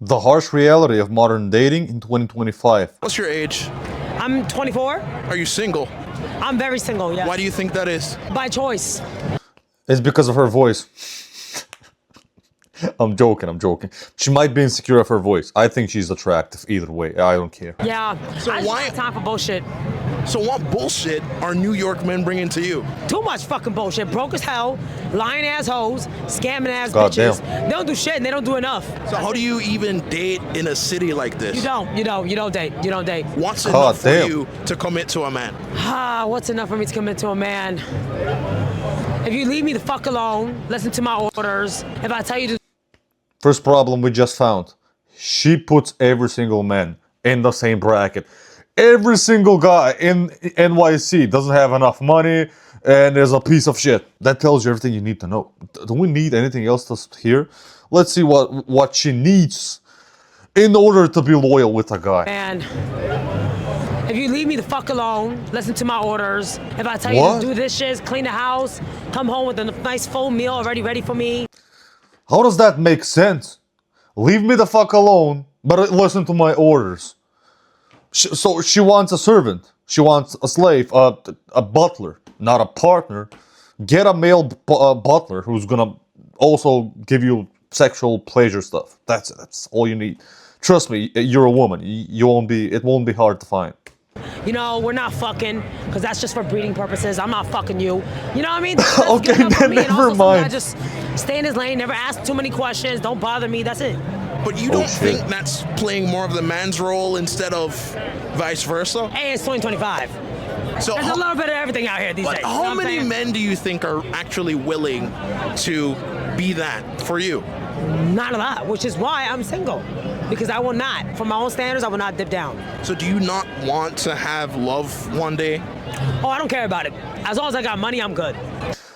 The harsh reality of modern dating in 2025. What's your age? I'm 24. Are you single? I'm very single, yeah. Why do you think that is? By choice. It's because of her voice. I'm joking. She might be insecure of her voice. I think she's attractive either way. I don't care. Yeah. So I just why- don't have time for bullshit. So what bullshit are New York men bringing to you? Too much fucking bullshit. Broke as hell, lying ass hoes, scamming ass Goddamn. bitches. They don't do shit and they don't do enough. So how do you even date in a city like this? You don't date. You don't date. What's enough for damn. you to commit to a man? Ah, what's enough for me to commit to a man? If you leave me the fuck alone, listen to my orders. If I tell you to First problem we just found. She puts every single man in the same bracket. Every single guy in NYC doesn't have enough money and is a piece of shit. That tells you everything you need to know. Do we need anything else to hear? Let's see what she needs in order to be loyal with a guy. man, if you leave me the fuck alone, listen to my orders. If I tell What? you to do this shit, clean the house, come home with a nice full meal already ready for me. How does that make sense? Leave me the fuck alone, but listen to my orders. So she wants a servant. She wants a slave, a butler, not a partner. Get a male butler who's gonna also give you sexual pleasure stuff. That's it. That's all you need. Trust me, you're a woman. You won't be. It won't be hard to find. You know, we're not fucking, because that's just for breeding purposes. I'm not fucking you. You know what I mean? Okay, Give it up for then me, and never also somebody mind. Just stay in his lane, never ask too many questions, don't bother me, that's it. But you don't shit. think that's playing more of the man's role instead of vice versa? Hey, it's 2025. So There's a little bit of everything out here these but days. you know how what I'm many saying? men do you think are actually willing to be that for you? Not a lot, which is why I'm single. Because I will not, for my own standards, I will not dip down. So do you not want to have love one day? Oh, I don't care about it. As long as I got money, I'm good.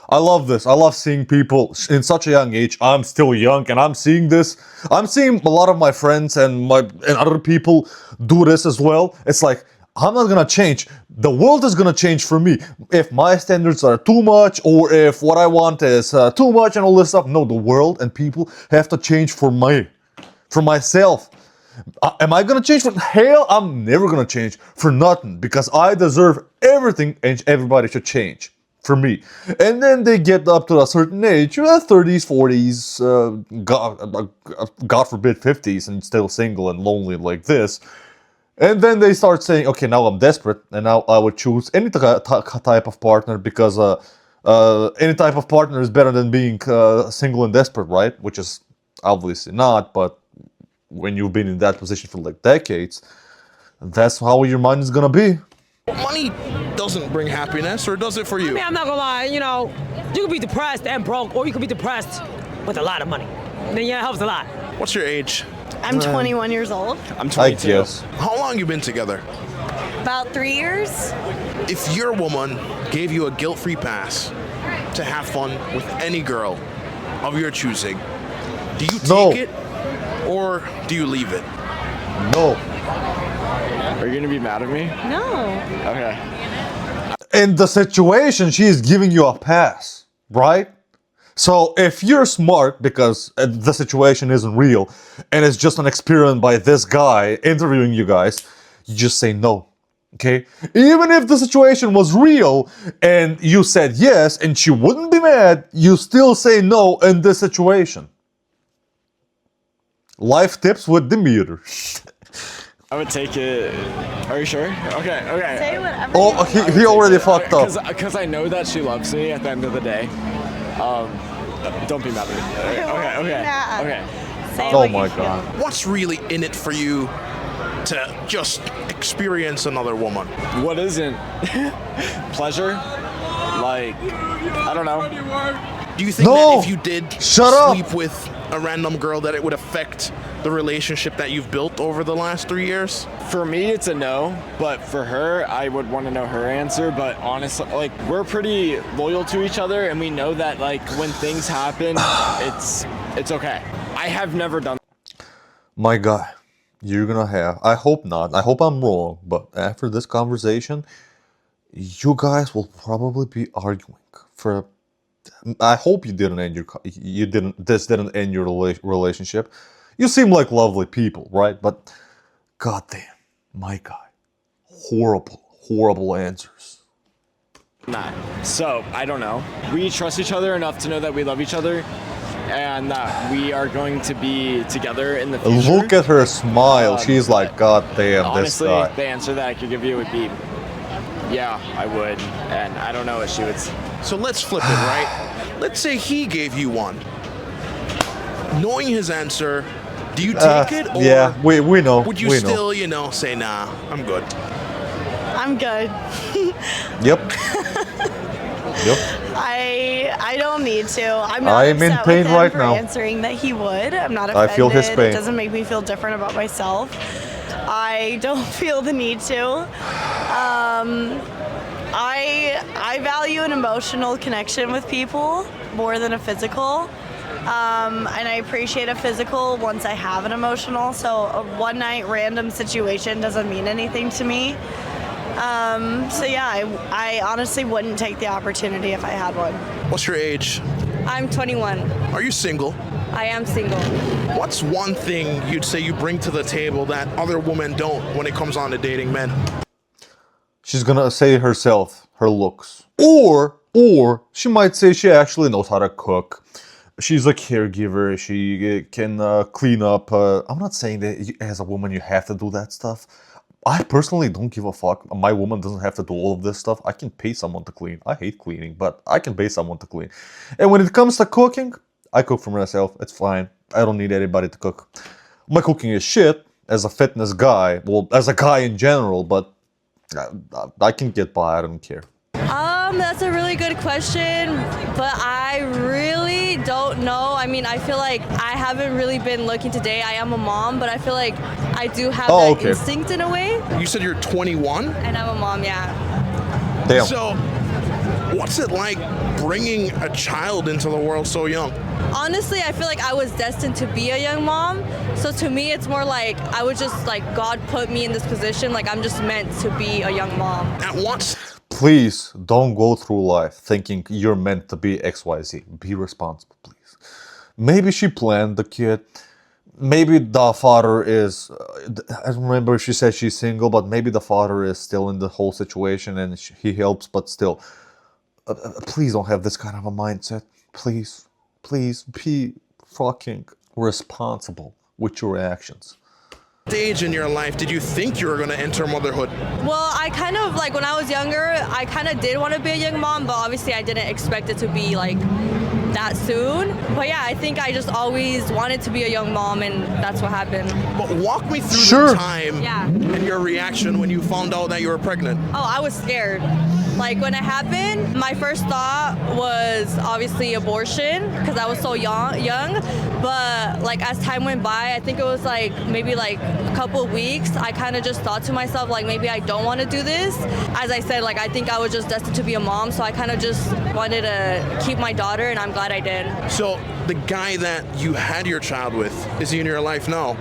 I love this. I love seeing people in such a young age. I'm still young, and I'm seeing this. I'm seeing a lot of my friends and other people do this as well. It's like, I'm not gonna change. The world is gonna change for me. If my standards are too much, or if what I want is too much, and all this stuff. No, the world and people have to change for me, for myself. Am I gonna change for hell? I'm never gonna change for nothing, because I deserve everything, and everybody should change for me. And then they get up to a certain age, 30s, 40s, God forbid 50s, and still single and lonely like this. And then they start saying, okay, now I'm desperate, and now I would choose any type of partner, because any type of partner is better than being single and desperate, right? Which is obviously not, but when you've been in that position for like decades, that's how your mind is gonna be. Money doesn't bring happiness, or does it for you? I mean, I'm not gonna lie, you know, you could be depressed and broke, or you could be depressed with a lot of money. And then, yeah, it helps a lot. What's your age? I'm 21 years old. I'm I 22. guess. How long you been together? About 3 years. If your woman gave you a guilt-free pass to have fun with any girl of your choosing, do you take No. it or do you leave it? No. Are you gonna be mad at me? No. Okay. In the situation, she is giving you a pass, right? So if you're smart, because the situation isn't real, and it's just an experiment by this guy interviewing you guys, you just say no. Okay? Even if the situation was real and you said yes and she wouldn't be mad, you still say no in this situation. Life tips with Demeter. I would take it. Are you sure? Okay. Okay. Say whatever. Oh, he already fucked up. Because I know that she loves me at the end of the day. Don't be mad at me. Okay. Okay. Nah. Okay. Say Oh what my you feel. god. What's really in it for you to just experience another woman? What isn't pleasure? Like, I don't know. Do you think No! that if you did Shut up! sleep with a random girl that it would affect the relationship that you've built over the last 3 years? For me, it's a no, but for her, I would want to know her answer. But honestly, like, we're pretty loyal to each other, and we know that, like, when things happen, it's okay. I have never done. My guy, you're gonna have, I hope not, I hope I'm wrong, but after this conversation, you guys will probably be arguing for, I hope you didn't end your, this didn't end your relationship. You seem like lovely people, right? But goddamn, my guy, horrible answers. Nah. So, I don't know. We trust each other enough to know that we love each other and that we are going to be together in the future. Look at her smile. She's like, God damn, Honestly, this guy. the answer that I could give you would be, yeah, I would. And I don't know what she would say. So let's flip it, right? Let's say he gave you one. Knowing his answer, do you take it, or Yeah, we know. would you we still, you know, say, nah, I'm good? I'm good. know. Yep. Yep. I don't need to. I'm not I'm in upset pain with him right for now. answering that he would. I'm not I offended. feel his pain. It doesn't make me feel different about myself. I don't feel the need to. I value an emotional connection with people more than a physical. And I appreciate a physical once I have an emotional. So a one night random situation doesn't mean anything to me. So yeah, I honestly wouldn't take the opportunity if I had one. What's your age? I'm 21. Are you single? I am single. What's one thing you'd say you bring to the table that other women don't when it comes on to dating men? She's gonna say herself, her looks. Or she might say she actually knows how to cook. She's a caregiver. She can clean up. I'm not saying that as a woman you have to do that stuff. I personally don't give a fuck. My woman doesn't have to do all of this stuff. I can pay someone to clean. I hate cleaning, but I can pay someone to clean. And when it comes to cooking, I cook for myself. It's fine. I don't need anybody to cook. My cooking is shit as a fitness guy. Well, as a guy in general, but I can get by. I don't care. That's a really good question, but I really don't know. I mean, I feel like I haven't really been looking today. I am a mom, but I feel like I do have that okay. instinct in a way. You said you're 21? And I'm a mom, yeah. Damn. So, what's it like bringing a child into the world so young? Honestly, I feel like I was destined to be a young mom. So to me, it's more like I was just like, God put me in this position. Like I'm just meant to be a young mom. At once, Please don't go through life thinking you're meant to be XYZ. Be responsible, please. Maybe she planned the kid. Maybe the father is, I don't remember if she said she's single, but maybe the father is still in the whole situation and he helps, but still. Please don't have this kind of a mindset. Please be fucking responsible with your actions. stage in your life did you think you were going to enter motherhood? Well, I kind of like when I was younger, I kind of did want to be a young mom, but obviously I didn't expect it to be like that soon. But yeah, I think I just always wanted to be a young mom, and that's what happened. But walk me through Sure. the time Yeah. and your reaction when you found out that you were pregnant. Oh, I was scared. Like when it happened, my first thought was obviously abortion because I was so young. But like as time went by, I think it was like maybe like a couple of weeks, I kind of just thought to myself like maybe I don't want to do this. As I said, like I think I was just destined to be a mom, so I kind of just wanted to keep my daughter, and I'm glad I did. So the guy that you had your child with, is he in your life now?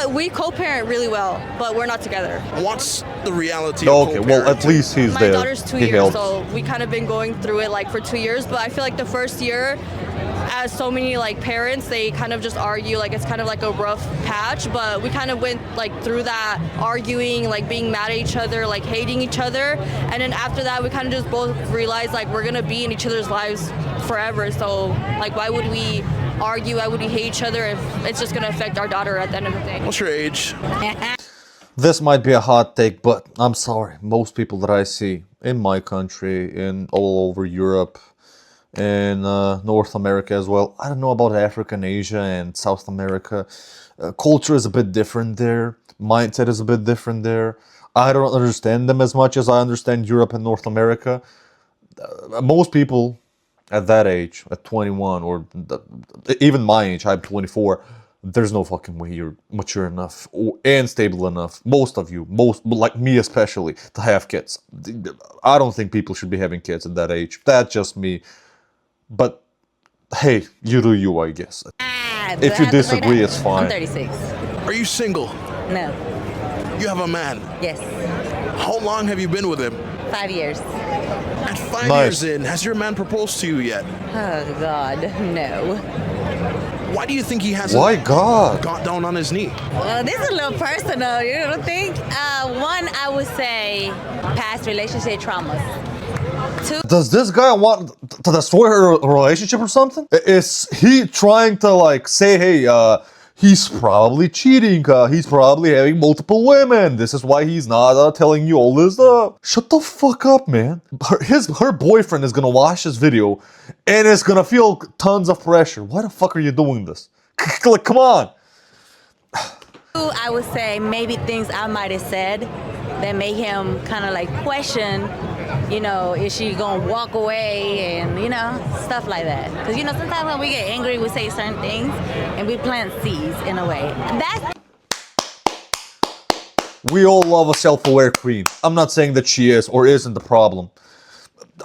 We co-parent really well, but we're not together. What's the reality Okay, of well, at co-parenting? least he's My there. daughter's 2 He years, helps. so we kind of been going through it like for 2 years. But I feel like the first year, as so many like parents, they kind of just argue like it's kind of like a rough patch. But we kind of went like through that arguing, like being mad at each other, like hating each other, and then after that, we kind of just both realized like we're gonna be in each other's lives forever. So like, why would we argue? Why would we hate each other if it's just gonna affect our daughter at the end of the day? What's your age? This might be a hot take, but I'm sorry. Most people that I see in my country, in all over Europe, in North America as well. I don't know about Africa and Asia and South America. Culture is a bit different there. Mindset is a bit different there. I don't understand them as much as I understand Europe and North America. Most people at that age, at 21, or even my age, I'm 24, there's no fucking way you're mature enough and stable enough, most of you, like me especially, to have kids. I don't think people should be having kids at that age. That's just me. But hey, you do you, I guess. If you disagree, it's fine. I'm 36. Are you single? No. You have a man. Yes. How long have you been with him? 5 years. At 5 Nice. years in, has your man proposed to you yet? Oh, God. No. Why do you think he hasn't Why God? got down on his knee? Well, this is a little personal, you don't think? One, I would say past relationship traumas. Does this guy want to destroy her relationship or something? Is he trying to like say, hey, he's probably cheating, he's probably having multiple women, this is why he's not telling you all this stuff? Shut the fuck up, man. Her boyfriend is gonna watch this video and is gonna feel tons of pressure. Why the fuck are you doing this? Like, come on. Two, I would say maybe things I might have said that made him kind of like question, you know, is she gonna walk away and, you know, stuff like that. Because, you know, sometimes when we get angry, we say certain things and we plant seeds in a way. That's We all love a self-aware queen. I'm not saying that she is or isn't the problem.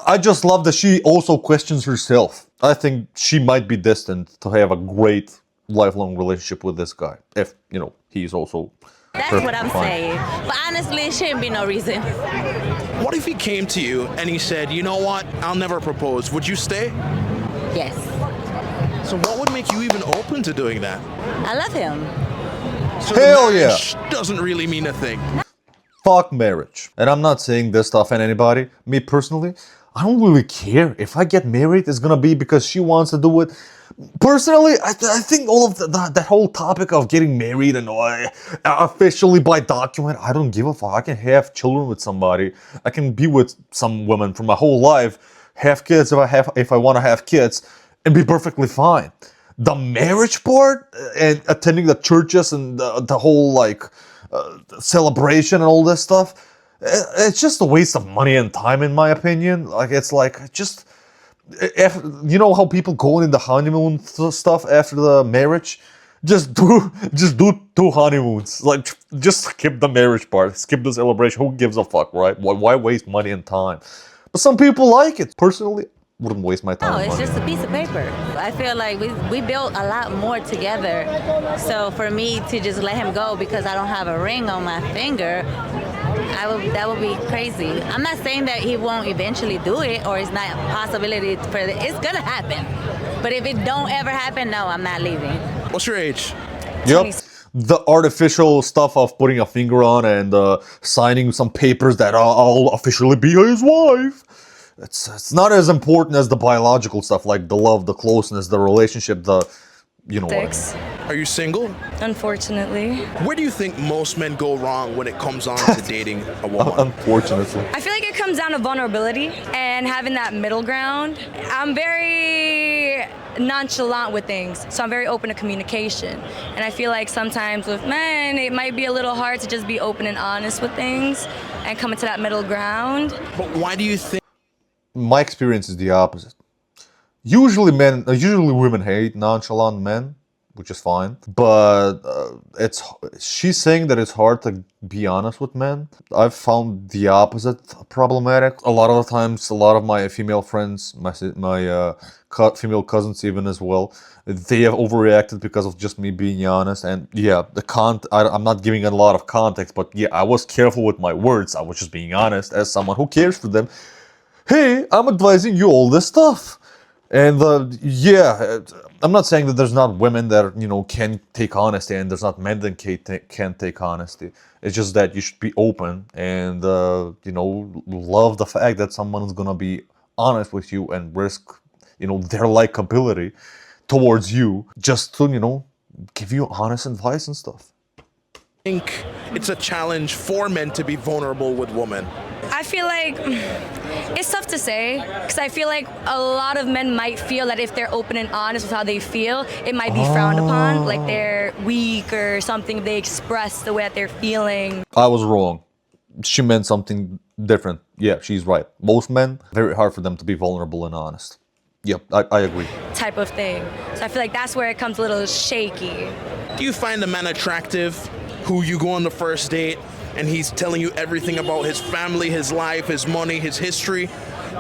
I just love that she also questions herself. I think she might be destined to have a great lifelong relationship with this guy. If, you know, he's also what I'm fine. saying. But honestly, it shouldn't be no reason. What if he came to you and he said, you know what, I'll never propose. Would you stay? Yes. So what would make you even open to doing that? I love him. So Hell the yeah. marriage doesn't really mean a thing. Fuck marriage. And I'm not saying this to offend anybody. Me personally, I don't really care. If I get married, it's gonna be because she wants to do it. Personally, I think all of that whole topic of getting married and officially by document, I don't give a fuck. I can have children with somebody. I can be with some women for my whole life, have kids if I want to have kids, and be perfectly fine. The marriage part and attending the churches and the whole like celebration and all this stuff, it's just a waste of money and time in my opinion. Like it's like just. If, you know how people go in the honeymoon stuff after the marriage? Just do 2 honeymoons. Like, just skip the marriage part. Skip the celebration. Who gives a fuck, right? Why waste money and time? But some people like it. Personally, wouldn't waste my time. No, and it's money. just a piece of paper. I feel like we built a lot more together. So for me to just let him go because I don't have a ring on my finger, that would be crazy. I'm not saying that he won't eventually do it or it's not a possibility for it. It's gonna happen. But if it don't ever happen, no, I'm not leaving. What's your age? Yep. The artificial stuff of putting a finger on and signing some papers that I'll officially be his wife. It's not as important as the biological stuff, like the love, the closeness, the relationship, the, you know what I mean. Are you single? Unfortunately. Where do you think most men go wrong when it comes on to dating a woman? Unfortunately. I feel like it comes down to vulnerability and having that middle ground. I'm very nonchalant with things, so I'm very open to communication. And I feel like sometimes with men, it might be a little hard to just be open and honest with things and come into that middle ground. But why do you think My experience is the opposite. Usually women hate nonchalant men, which is fine. But she's saying that it's hard to be honest with men. I've found the opposite problematic. A lot of the times, a lot of my female friends, my female cousins even as well, they have overreacted because of just me being honest. And yeah, I'm not giving a lot of context, but yeah, I was careful with my words. I was just being honest as someone who cares for them. Hey, I'm advising you all this stuff. And yeah, I'm not saying that there's not women that, you know, can take honesty and there's not men that can take honesty. It's just that you should be open and, you know, love the fact that someone is going to be honest with you and risk, you know, their likability towards you just to, you know, give you honest advice and stuff. it's a challenge for men to be vulnerable with women? I feel like it's tough to say because I feel like a lot of men might feel that if they're open and honest with how they feel, it might be frowned upon, like they're weak or something. They express the way that they're feeling. I was wrong. She meant something different. Yeah, she's right. Most men, very hard for them to be vulnerable and honest. Yep, I agree. Type of thing. So I feel like that's where it comes a little shaky. Do you find a man attractive who you go on the first date and he's telling you everything about his family, his life, his money, his history?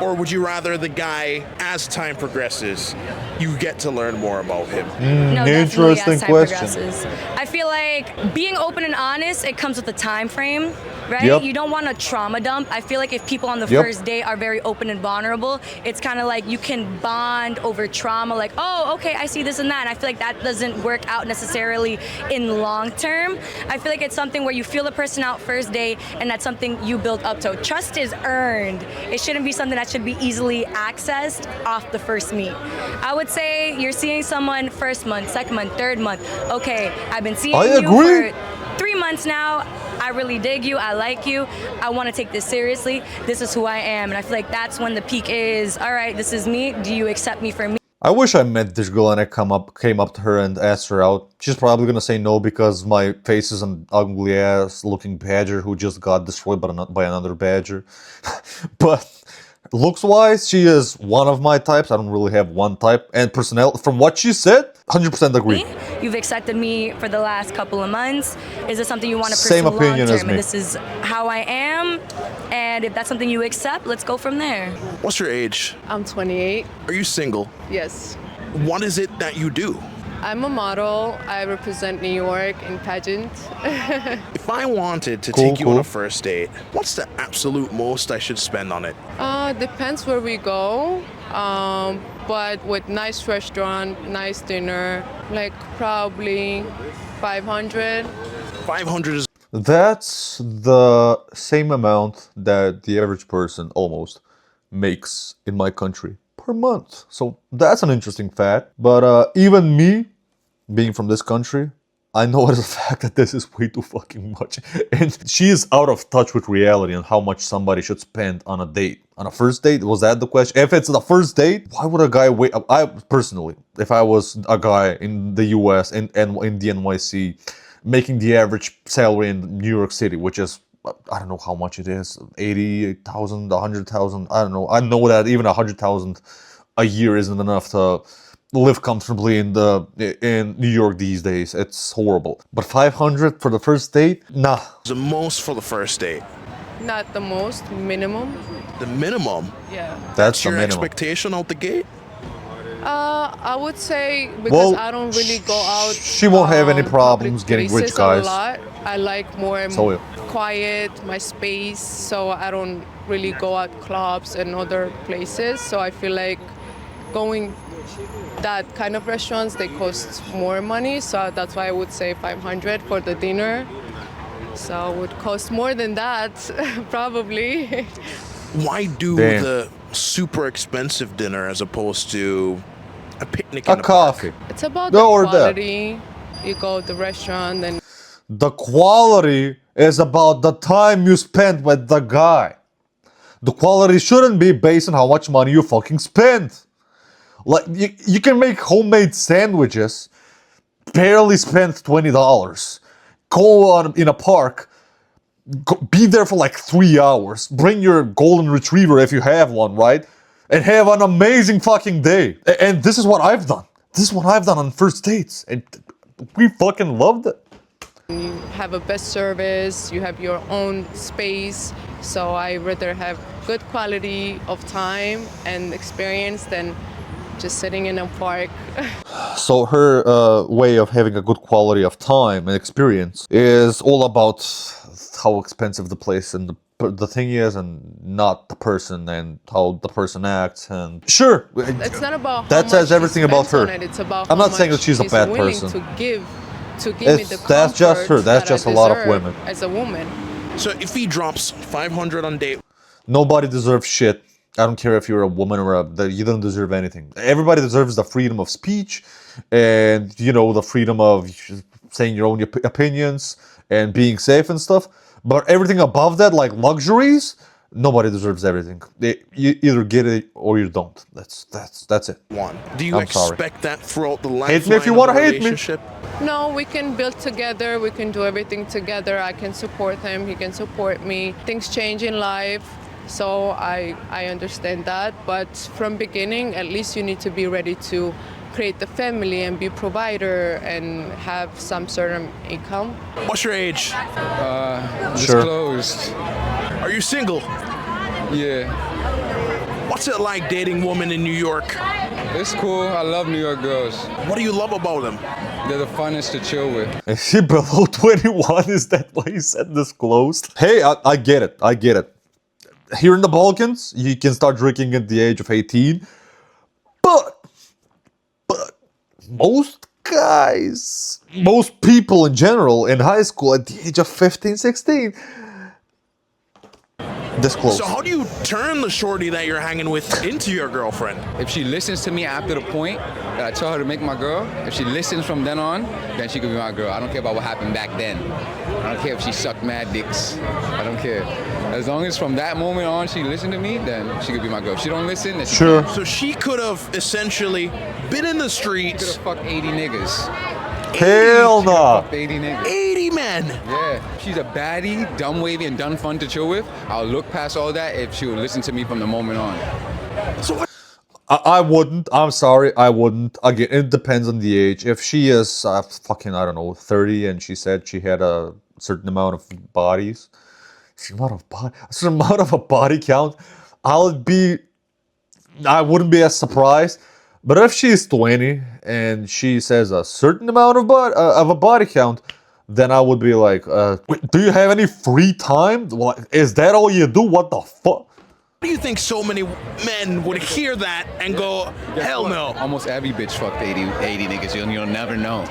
Or would you rather the guy, as time progresses, you get to learn more about him? No, definitely Interesting as time question. progresses. I feel like being open and honest, it comes with a time frame, right? Yep. You don't want to trauma dump. I feel like if people on the Yep. first date are very open and vulnerable, it's kind of like you can bond over trauma, like, oh, okay, I see this and that. And I feel like that doesn't work out necessarily in long term. I feel like it's something where you feel the person out first date, and that's something you build up to. Trust is earned. It shouldn't be something that should be easily accessed off the first meet. I would say you're seeing someone first month, second month, third month. Okay, I've been seeing I you agree. for 3 months now. I really dig you. I like you. I want to take this seriously. This is who I am. And I feel like that's when the peak is, all right, this is me. Do you accept me for me? I wish I met this girl and I came up to her and asked her out. She's probably gonna say no because my face is an ugly ass looking badger who just got destroyed by another badger. But looks wise, she is one of my types. I don't really have one type. And personality, from what she said, 100% agree. You've accepted me for the last couple of months. Is this something you want to Same pursue opinion long as term? me. And this is how I am. And if that's something you accept, let's go from there. What's your age? I'm 28. Are you single? Yes. What is it that you do? I'm a model. I represent New York in pageant. If I wanted to Cool, take you on cool. a first date, what's the absolute most I should spend on it? Depends where we go. But with nice restaurant, nice dinner, like probably 500. 500 is That's the same amount that the average person almost makes in my country per month. So that's an interesting fact. But even me, being from this country, I know as a fact that this is way too fucking much. And she is out of touch with reality on how much somebody should spend on a date. On a first date, was that the question? If it's the first date, why would a guy wait? I personally, if I was a guy in the US and in the NYC, making the average salary in New York City, which is, I don't know how much it is, 80,000, 100,000, I don't know. I know that even 100,000 a year isn't enough to live comfortably in New York these days. It's horrible. But 500 for the first date? Nah. the most for the first date. Not the most, minimum. The minimum. Yeah. That's the Your minimum. expectation out the gate? I would say because Well, I don't really go out. she won't have any problems public getting rich places guys. A lot. I like more So, yeah. quiet, my space. So I don't really go out clubs and other places. So I feel like going that kind of restaurants, they cost more money. So that's why I would say 500 for the dinner. So it would cost more than that, probably. Why do Damn. the super expensive dinner as opposed to a picnic A in a park? coffee. It's about No, the or that. quality. You go to the restaurant and The quality is about the time you spend with the guy. The quality shouldn't be based on how much money you fucking spend. Like, you can make homemade sandwiches, barely spend $20. Go on in a park, be there for like 3 hours, bring your golden retriever if you have one, right? And have an amazing fucking day. And this is what I've done. This is what I've done on first dates. And we fucking loved it. you have a best service, you have your own space. So I rather have good quality of time and experience than just sitting in a park. So her way of having a good quality of time and experience is all about how expensive the place and the thing is, and not the person and how the person acts. And sure, It's not about how that much says he everything about spends her. on it. It's about I'm how not saying much that she's a he's bad willing person. to give me It's- the that's just her. comfort That's that I just a lot of deserve women. as a woman. So if he drops 500 on date, Nobody deserves shit. I don't care if you're a woman or you don't deserve anything. Everybody deserves the freedom of speech and, the freedom of saying your own opinions and being safe and stuff. But everything above that, like luxuries, nobody deserves everything. You either get it or you don't. That's it. one. Do you I'm sorry. expect that throughout the lifeline Hate me if you of wanna the hate me. relationship? No, we can build together. We can do everything together. I can support him. He can support me. Things change in life, so I understand that. But from beginning, at least you need to be ready to create the family and be provider and have some certain income. What's your age? Sure. Disclosed. Are you single? Yeah. What's it like dating women in New York? It's cool. I love New York girls. What do you love about them? They're the funnest to chill with. Is she below 21? Is that why you said disclosed? Hey, I get it. I get it. Here in the Balkans, you can start drinking at the age of 18. But most guys, most people in general in high school at the age of 15, 16, disclosed. So how do you turn the shorty that you're hanging with into your girlfriend? If she listens to me after the point that I tell her to make my girl, if she listens from then on, then she could be my girl. I don't care about what happened back then. I don't care if she sucked mad dicks. I don't care. As long as from that moment on she listened to me, then she could be my girl. If she don't listen, then she Sure. So she could have essentially been in the could streets. have fucked 80 niggas. Hell no. Fucked 80 niggas. 80 men. Yeah, she's a baddie, dumb wavy, and done fun to chill with. I'll look past all that if she would listen to me from the moment on. So what? I wouldn't. I'm sorry, I wouldn't. Again, it depends on the age. If she is fucking, I don't know, 30 and she said she had a certain amount of bodies, a certain amount of a body count, I wouldn't be as surprised. But if she's 20 and she says a certain amount of a body count, then I would be like, wait, do you have any free time? Is that all you do? What the fuck? How do you think so many men would hear that and go, hell no? Almost every bitch fucked 80 niggas. You'll never know.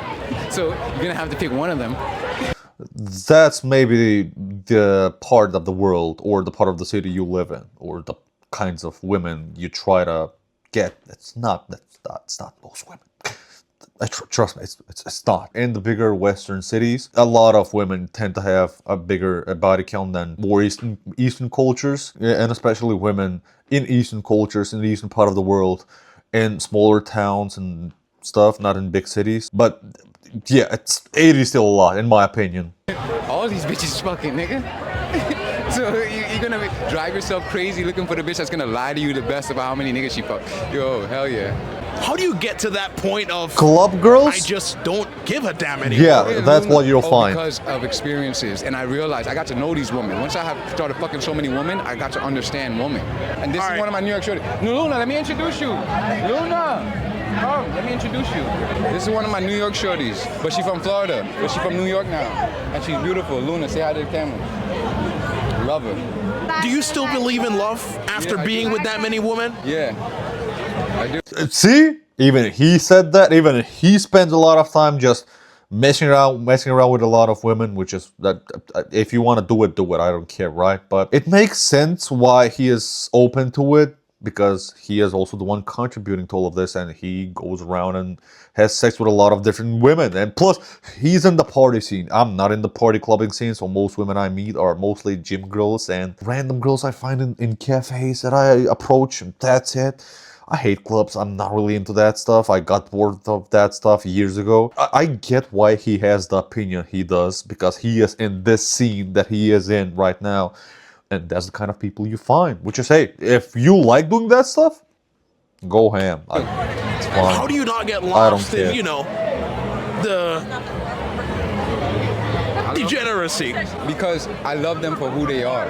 So you're gonna have to pick one of them. That's maybe the part of the world or the part of the city you live in or the kinds of women you try to get. It's not most women. Trust me, it's not. In the bigger Western cities, a lot of women tend to have a bigger body count than more Eastern cultures, and especially women in Eastern cultures, in the Eastern part of the world, in smaller towns and stuff, not in big cities. But yeah, 80 is still a lot, in my opinion. All these bitches fucking, nigga. So you're gonna drive yourself crazy looking for the bitch that's gonna lie to you the best about how many niggas she fucked. Yo, hell yeah. How do you get to that point of Club girls? I just don't give a damn anymore? Yeah, that's what you'll find. Because of experiences, and I realized I got to know these women. Once I have started fucking so many women, I got to understand women. And this is one of my New York shorties. Luna, let me introduce you. Luna, come, let me introduce you. This is one of my New York shorties, but she's from Florida, but she's from New York now, and she's beautiful. Luna, say hi to the camera. Love her. Do you still believe in love after being with that many women? Yeah, I do. See, even he said that. Even he spends a lot of time just messing around with a lot of women, which is that. If you want to do it, I don't care, right? But it makes sense why he is open to it, because he is also the one contributing to all of this, and he goes around and has sex with a lot of different women. And plus, he's in the party scene. I'm not in the party clubbing scene, so most women I meet are mostly gym girls and random girls I find in cafes that I approach, and that's it. I hate clubs. I'm not really into that stuff. I got bored of that stuff years ago. I get why he has the opinion he does, because he is in this scene that he is in right now. And that's the kind of people you find. Which is, hey, if you like doing that stuff, go ham. It's fine. How do you not get I don't lost care. in, the degeneracy? Because I love them for who they are,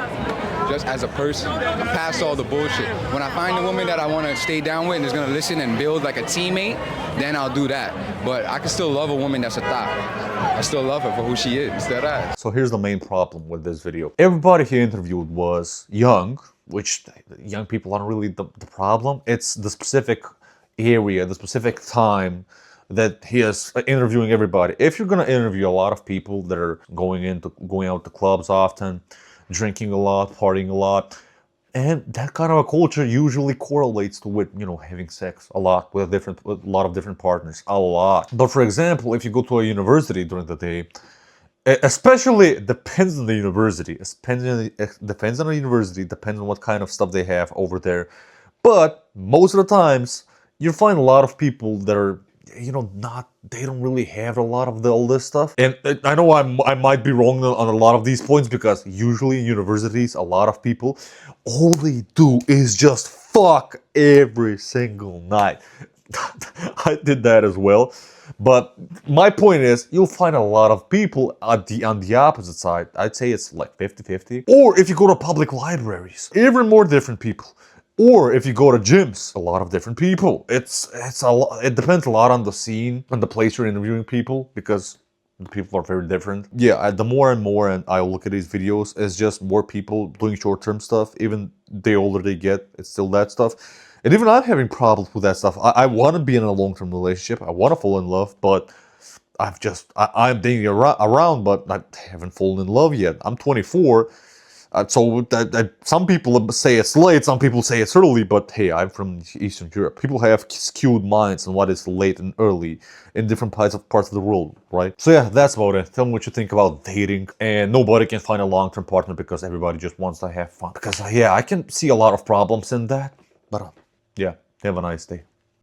just as a person. I'm past all the bullshit. When I find a woman that I want to stay down with and is going to listen and build like a teammate, then I'll do that. But I can still love a woman that's a thot. I still love her for who she is. That ass. So here's the main problem with this video. Everybody he interviewed was young, which young people aren't really the problem. It's the specific area, the specific time that he is interviewing everybody. If you're gonna interview a lot of people that are going out to clubs often, drinking a lot, partying a lot, and that kind of a culture usually correlates to with having sex a lot with a lot of different partners, a lot. But for example, if you go to a university during the day, especially it depends on the university. It depends on the university. Depends on what kind of stuff they have over there. But most of the times, you find a lot of people that are they don't really have a lot of all this stuff. And I know I might be wrong on a lot of these points, because usually in universities, a lot of people, all they do is just fuck every single night. I did that as well. But my point is, you'll find a lot of people on the opposite side. I'd say it's like 50-50. Or if you go to public libraries, even more different people. Or if you go to gyms, a lot of different people. It depends a lot on the scene and the place you're interviewing people, because the people are very different. Yeah, the more and more and I look at these videos, it's just more people doing short-term stuff. Even the older they get, it's still that stuff. And even I'm having problems with that stuff. I want to be in a long-term relationship. I want to fall in love, but I'm dating around, but I haven't fallen in love yet. I'm 24. So some people say it's late, some people say it's early, but hey, I'm from Eastern Europe. People have skewed minds on what is late and early in different parts of the world, right? So yeah, that's about it. Tell me what you think about dating. And nobody can find a long-term partner because everybody just wants to have fun. Because yeah, I can see a lot of problems in that. But yeah, have a nice day.